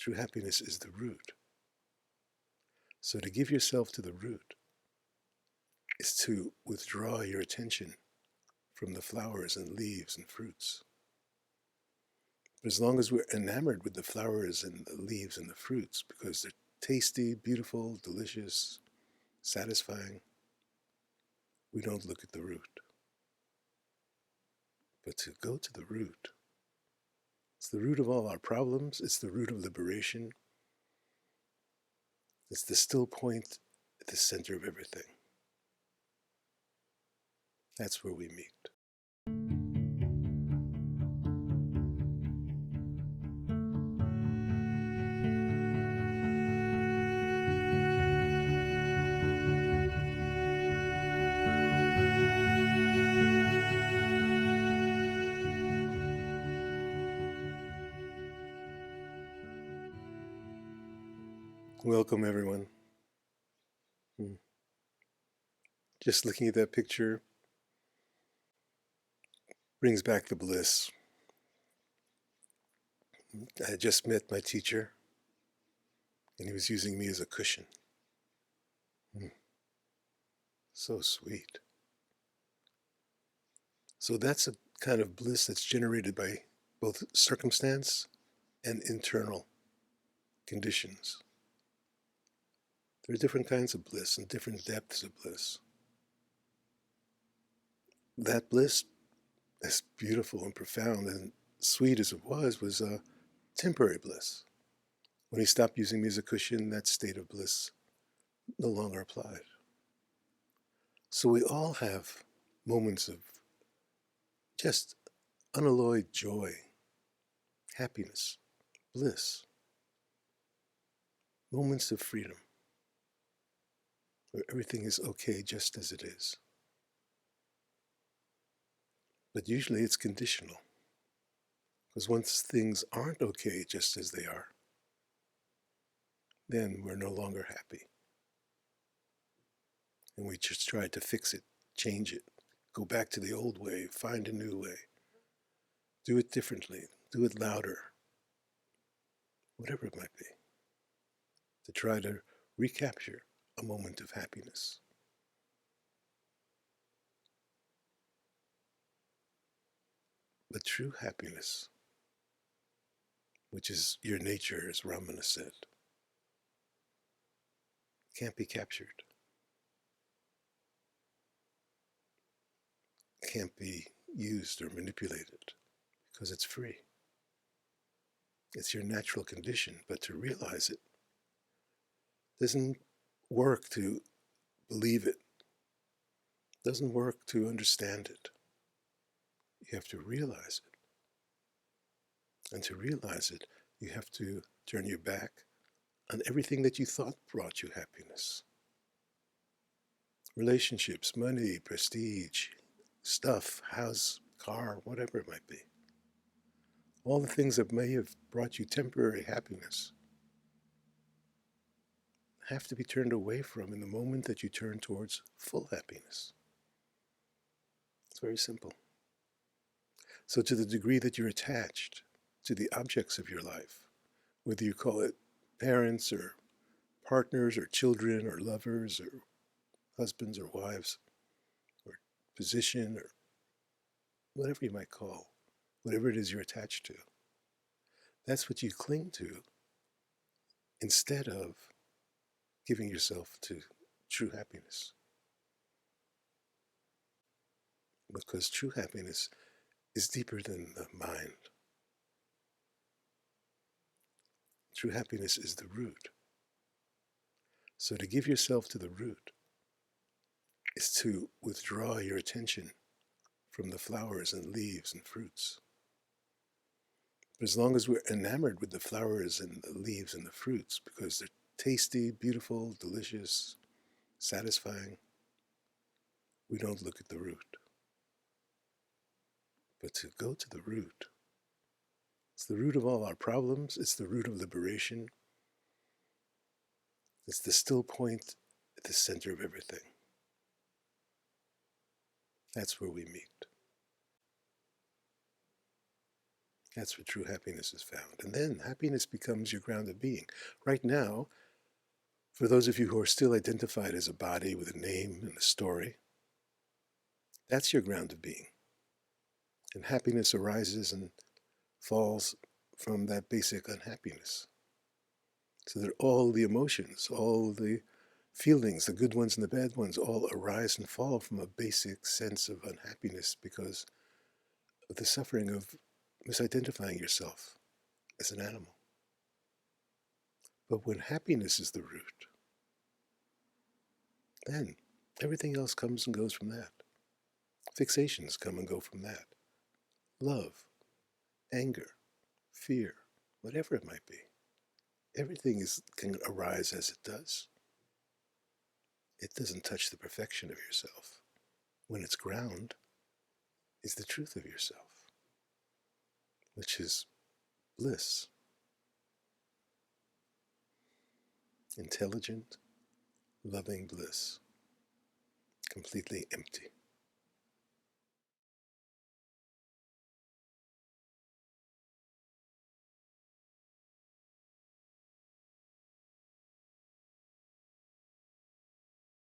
True happiness is the root. So to give yourself to the root is to withdraw your attention from the flowers and leaves and fruits. But as long as we're enamored with the flowers and the leaves and the fruits because they're tasty, beautiful, delicious, satisfying, we don't look at the root. But to go to the root, it's the root of all our problems, it's the root of liberation, it's the still point at the center of everything. That's where we meet. Welcome, everyone. Just looking at that picture brings back the bliss. I had just met my teacher, and he was using me as a cushion. So sweet. So that's a kind of bliss that's generated by both circumstance and internal conditions. There are different kinds of bliss and different depths of bliss. That bliss, as beautiful and profound and sweet as it was a temporary bliss. When he stopped using me as a cushion, that state of bliss no longer applied. So we all have moments of just unalloyed joy, happiness, bliss, moments of freedom, where everything is okay just as it is. But usually it's conditional, because once things aren't okay just as they are, then we're no longer happy. And we just try to fix it, change it, go back to the old way, find a new way, do it differently, do it louder, whatever it might be, to try to recapture a moment of happiness. But true happiness, which is your nature, as Ramana said, can't be captured, can't be used or manipulated, because it's free. It's your natural condition, but to realize it doesn't work to believe it, doesn't work to understand it. You have to realize it. And to realize it, you have to turn your back on everything that you thought brought you happiness. Relationships, money, prestige, stuff, house, car, whatever it might be. All the things that may have brought you temporary happiness have to be turned away from in the moment that you turn towards full happiness. It's very simple. So to the degree that you're attached to the objects of your life, whether you call it parents or partners or children or lovers or husbands or wives or position or whatever you might call, whatever it is you're attached to, that's what you cling to instead of giving yourself to true happiness. Because true happiness is deeper than the mind. True happiness is the root. So to give yourself to the root is to withdraw your attention from the flowers and leaves and fruits. But as long as we're enamored with the flowers and the leaves and the fruits because they're tasty, beautiful, delicious, satisfying, we don't look at the root. But to go to the root, it's the root of all our problems, it's the root of liberation, it's the still point at the center of everything. That's where we meet. That's where true happiness is found. And then happiness becomes your grounded being. Right now, for those of you who are still identified as a body with a name and a story, that's your grounded being. And happiness arises and falls from that basic unhappiness. So that all the emotions, all the feelings, the good ones and the bad ones, all arise and fall from a basic sense of unhappiness because of the suffering of misidentifying yourself as an animal. But when happiness is the root, then everything else comes and goes from that. Fixations come and go from that. Love, anger, fear, whatever it might be. Everything can arise as it does. It doesn't touch the perfection of yourself. When its ground is the truth of yourself, which is bliss. Intelligent, loving bliss. Completely empty.